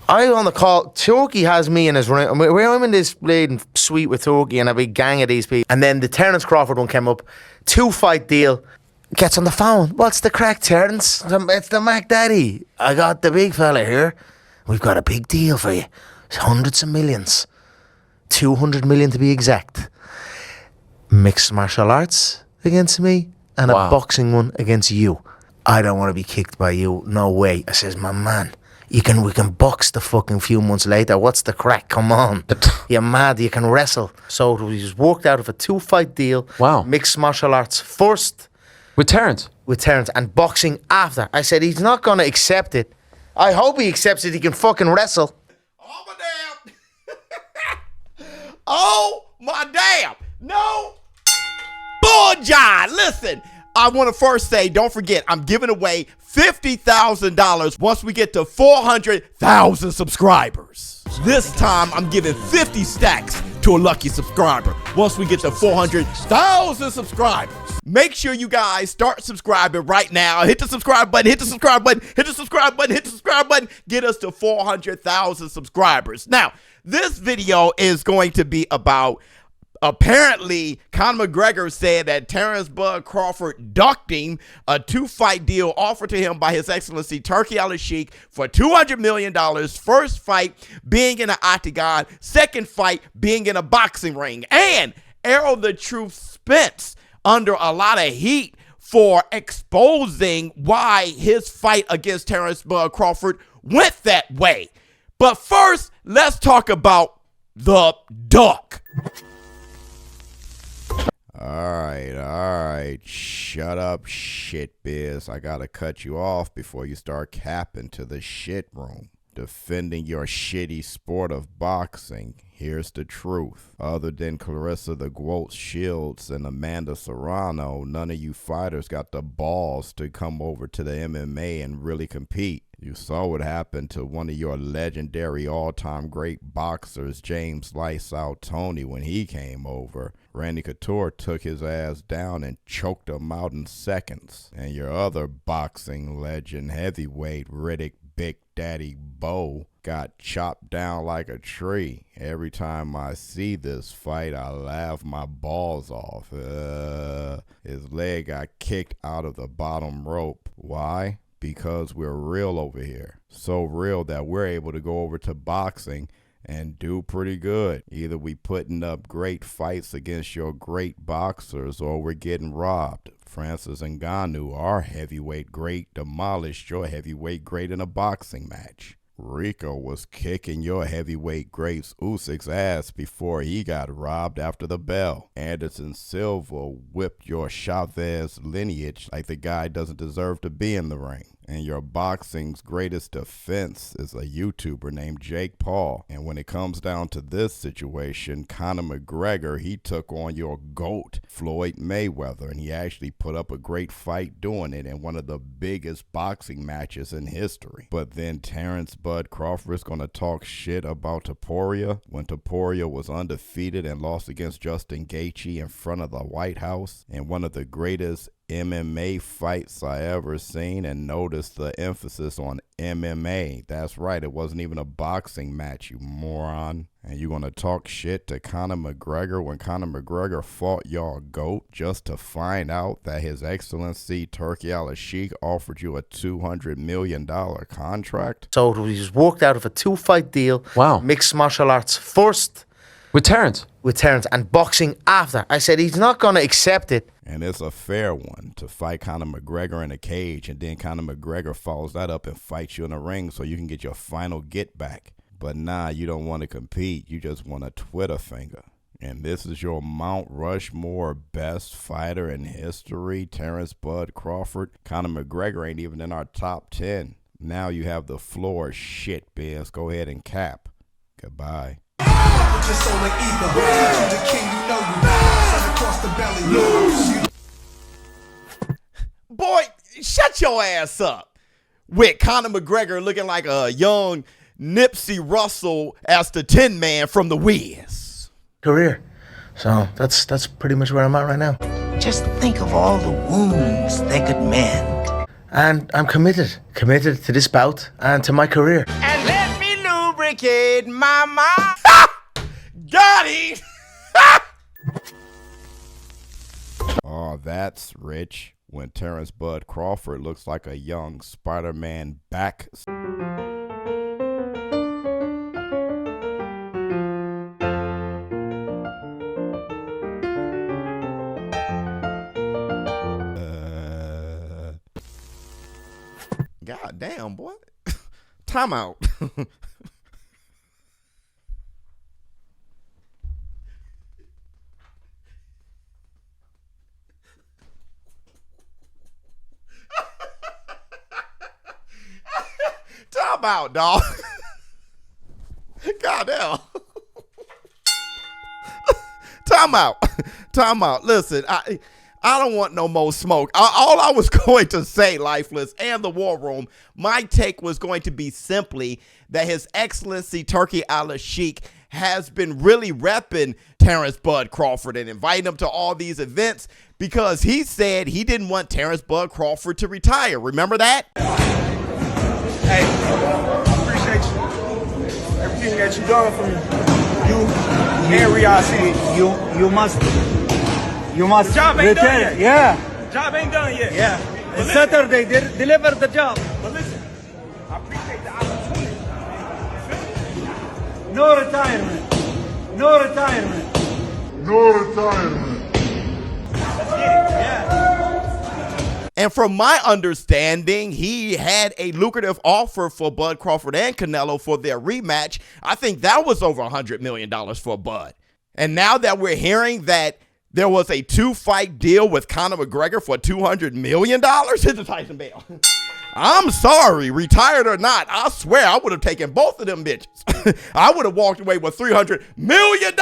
I on the call. Turkey has me in his room. I'm in this bleeding suite with Turkey and a big gang of these people. And then the Terence Crawford one came up. 2-fight deal. Gets on the phone. What's the crack, Terence? It's the Mac Daddy. I got the big fella here. We've got a big deal for you. It's hundreds of millions. 200 million to be exact. Mixed martial arts against me and a boxing one against you. I don't want to be kicked by you. No way. I says, my man. We can box the fucking few months later. What's the crack? Come on. You're mad. You can wrestle. So we just worked out of a 2-fight deal. Wow. Mixed martial arts first. With Terence? With Terence. And boxing after. I said, he's not going to accept it. I hope he accepts it. He can fucking wrestle. Oh, my damn. Oh, my damn. No. Bull John. Listen. I want to first say, don't forget, I'm giving away $50,000 once we get to 400,000 subscribers. This time, I'm giving 50 stacks to a lucky subscriber once we get to 400,000 subscribers. Make sure you guys start subscribing right now. Hit the subscribe button, hit the subscribe button, hit the subscribe button, hit the subscribe button. Get us to 400,000 subscribers. Now, this video is going to be about apparently, Conor McGregor said that Terence Bud Crawford ducked him a 2-fight deal offered to him by His Excellency Turki Al-Sheikh for $200 million. First fight being in an octagon, second fight being in a boxing ring. And Arrow the Truth Spence under a lot of heat for exposing why his fight against Terence Bud Crawford went that way. But first, let's talk about the duck. All right. Shut up, ShowBizz. I gotta cut you off before you start capping to the shit room. Defending your shitty sport of boxing. Here's the truth. Other than Clarissa the Gwalt Shields and Amanda Serrano, none of you fighters got the balls to come over to the MMA and really compete. You saw what happened to one of your legendary all-time great boxers, James Lights Out Tony, when he came over. Randy Couture took his ass down and choked him out in seconds. And your other boxing legend, heavyweight Riddick Big Daddy Bo, got chopped down like a tree. Every time I see this fight, I laugh my balls off. His leg got kicked out of the bottom rope. Why? Because we're real over here. So real that we're able to go over to boxing and do pretty good. Either we putting up great fights against your great boxers or we're getting robbed. Francis Ngannou, our heavyweight great, demolished your heavyweight great in a boxing match. Rico was kicking your heavyweight greats Usyk's ass before he got robbed after the bell. Anderson Silva whipped your Chavez lineage like the guy doesn't deserve to be in the ring. And your boxing's greatest defense is a YouTuber named Jake Paul. And when it comes down to this situation, Conor McGregor, he took on your GOAT, Floyd Mayweather, and he actually put up a great fight doing it in one of the biggest boxing matches in history. But then Terence Bud Crawford is going to talk shit about Topuria when Topuria was undefeated and lost against Justin Gaethje in front of the White House in one of the greatest MMA fights I ever seen. And notice the emphasis on MMA. That's right, it wasn't even a boxing match, you moron. And you gonna talk shit to Conor McGregor when Conor McGregor fought your GOAT just to find out that His Excellency Turki Al-Sheikh offered you a $200 million contract? So we just worked out of a 2-fight deal. Wow. Mixed martial arts first. With Terence? With Terence. And boxing after. I said, he's not going to accept it. And it's a fair one to fight Conor McGregor in a cage, and then Conor McGregor follows that up and fights you in a ring so you can get your final get back. But nah, you don't want to compete. You just want a Twitter finger. And this is your Mount Rushmore best fighter in history, Terence Bud Crawford. Conor McGregor ain't even in our top 10. Now you have the floor, ShowBizz. Go ahead and cap. Goodbye. Boy, shut your ass up. With Conor McGregor looking like a young Nipsey Russell as the Tin Man from The Wiz. Career. So that's pretty much where I'm at right now. Just think of all the wounds they could mend. And I'm committed to this bout and to my career. And let me wicked mama. Got it. Oh, that's rich. When Terrence Bud Crawford looks like a young Spider-Man back. God damn, boy. Time out. Time out, dog. God damn. Time out. Time out. Listen, I don't want no more smoke. All I was going to say, Lifeless and the War Room, my take was going to be simply that His Excellency Turkey al-Sheikh has been really repping Terrence Bud Crawford and inviting him to all these events because he said he didn't want Terrence Bud Crawford to retire. Remember that? Hey, I appreciate you. Everything that you done for me. You and Riyadh City. You must The job ain't done yet. Yeah. The job ain't done yet. Yeah. But listen, Saturday, deliver the job. But listen, I appreciate the opportunity. No retirement. No retirement. Let's get it. Yeah. And from my understanding, he had a lucrative offer for Bud Crawford and Canelo for their rematch. I think that was over $100 million for Bud. And now that we're hearing that there was a 2-fight deal with Conor McGregor for $200 million, hit the Tyson Bell. I'm sorry, retired or not, I swear I would have taken both of them bitches. I would have walked away with $300 million.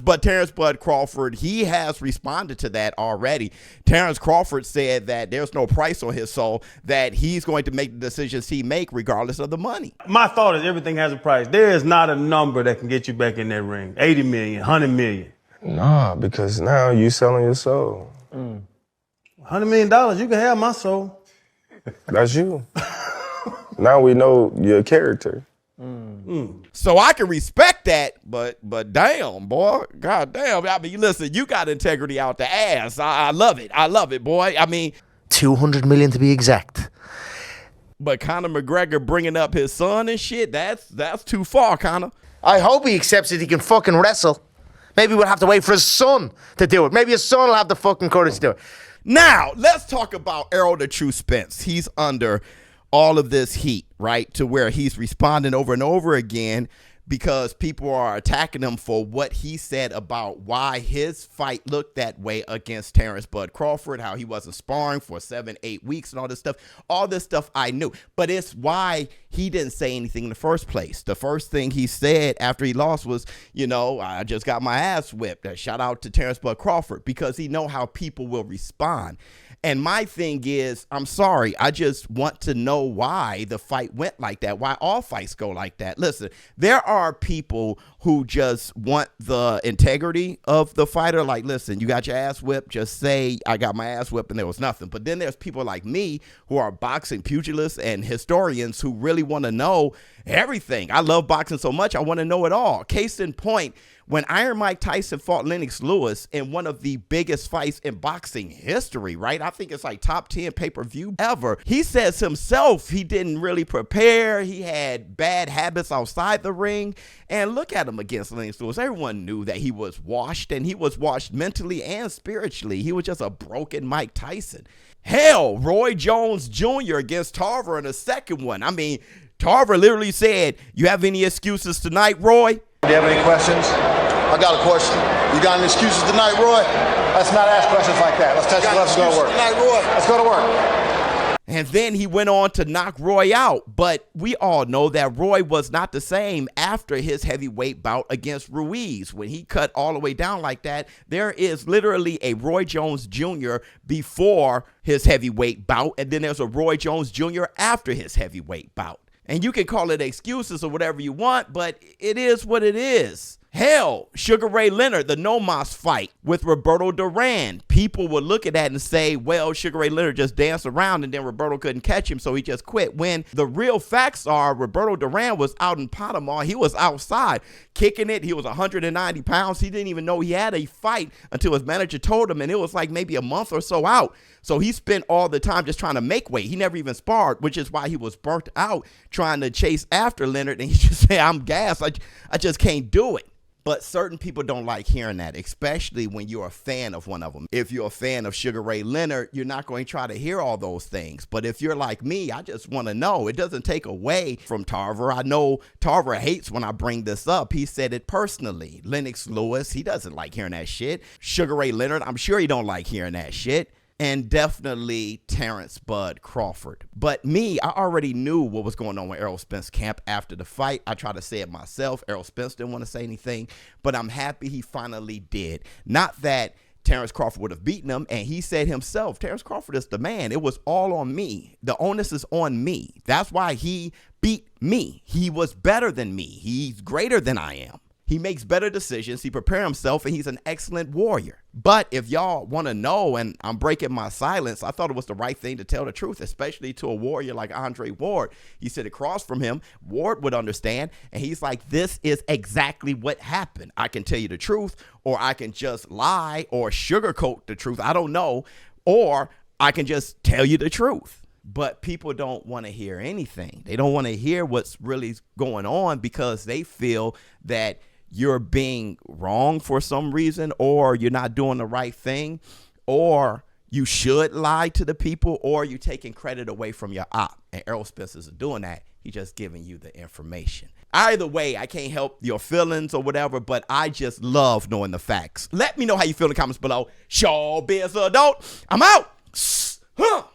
But Terrence Bud Crawford, he has responded to that already. Terrence Crawford said that there's no price on his soul, that he's going to make the decisions he make regardless of the money. My thought is everything has a price. There is not a number that can get you back in that ring. 80 million, 100 million. Nah, because now you selling your soul. $100 million, you can have my soul. That's you. Now we know your character. So I can respect that, but damn, boy, god damn. I mean, listen, you got integrity out the ass. I love it. I love it, boy. I mean, 200 million to be exact. but Conor McGregor bringing up his son and shit, that's too far, Conor. I hope he accepts that he can fucking wrestle. Maybe we'll have to wait for his son to do it. Maybe his son will have the fucking courage to do it. Now, let's talk about Errol the True Spence. He's under all of this heat, right, to where he's responding over and over again because people are attacking him for what he said about why his fight looked that way against Terrence Bud Crawford, how he wasn't sparring for 7-8 weeks and all this stuff. All this stuff I knew, but it's why he didn't say anything in the first place. The first thing he said after he lost was, I just got my ass whipped. Shout out to Terrence Bud Crawford, because he know how people will respond. And my thing is, I'm sorry, I just want to know why the fight went like that, why all fights go like that. Listen, there are people who just want the integrity of the fighter. Like, listen, you got your ass whipped, just say, I got my ass whipped and there was nothing. But then there's people like me who are boxing pugilists and historians who really want to know everything. I love boxing so much, I want to know it all. Case in point, when Iron Mike Tyson fought Lennox Lewis in one of the biggest fights in boxing history, right? I think it's like top 10 pay-per-view ever. He says himself he didn't really prepare. He had bad habits outside the ring. And look at him against Lennox Lewis. Everyone knew that he was washed, and he was washed mentally and spiritually. He was just a broken Mike Tyson. Hell, Roy Jones Jr. against Tarver in the second one. I mean, Tarver literally said, "You have any excuses tonight, Roy?" Do you have any questions? I got a question. You got any excuses tonight, Roy? Let's not ask questions like that. Let's go to work. Tonight, Roy. Let's go to work. And then he went on to knock Roy out. But we all know that Roy was not the same after his heavyweight bout against Ruiz. When he cut all the way down like that, there is literally a Roy Jones Jr. before his heavyweight bout, and then there's a Roy Jones Jr. after his heavyweight bout. And you can call it excuses or whatever you want, but it is what it is. Hell, Sugar Ray Leonard, the No Mas fight with Roberto Duran. People would look at that and say, well, Sugar Ray Leonard just danced around and then Roberto couldn't catch him, so he just quit. When the real facts are, Roberto Duran was out in Panama. He was outside kicking it. He was 190 pounds. He didn't even know he had a fight until his manager told him, and it was like maybe a month or so out. So he spent all the time just trying to make weight. He never even sparred, which is why he was burnt out trying to chase after Leonard. And he just said, I'm gassed. I just can't do it. But certain people don't like hearing that, especially when you're a fan of one of them. If you're a fan of Sugar Ray Leonard, you're not going to try to hear all those things. But if you're like me, I just want to know. It doesn't take away from Tarver. I know Tarver hates when I bring this up. He said it personally. Lennox Lewis, he doesn't like hearing that shit. Sugar Ray Leonard, I'm sure he don't like hearing that shit. And definitely Terrence Bud Crawford. But me, I already knew what was going on with Errol Spence camp after the fight. I tried to say it myself. Errol Spence didn't want to say anything, but I'm happy he finally did. Not that Terrence Crawford would have beaten him, and he said himself, Terrence Crawford is the man. It was all on me. The onus is on me. That's why he beat me. He was better than me. He's greater than I am. He makes better decisions. He prepares himself, and he's an excellent warrior. But if y'all want to know, and I'm breaking my silence, I thought it was the right thing to tell the truth, especially to a warrior like Andre Ward. He sit across from him. Ward would understand, and he's like, this is exactly what happened. I can tell you the truth, or I can just lie or sugarcoat the truth. I don't know. Or I can just tell you the truth. But people don't want to hear anything. They don't want to hear what's really going on because they feel that you're being wrong for some reason, or you're not doing the right thing, or you should lie to the people, or you're taking credit away from your op. And Errol Spence isn't doing that. He's just giving you the information. Either way, I can't help your feelings or whatever, but I just love knowing the facts. Let me know how you feel in the comments below. ShowBizz Adult, I'm out.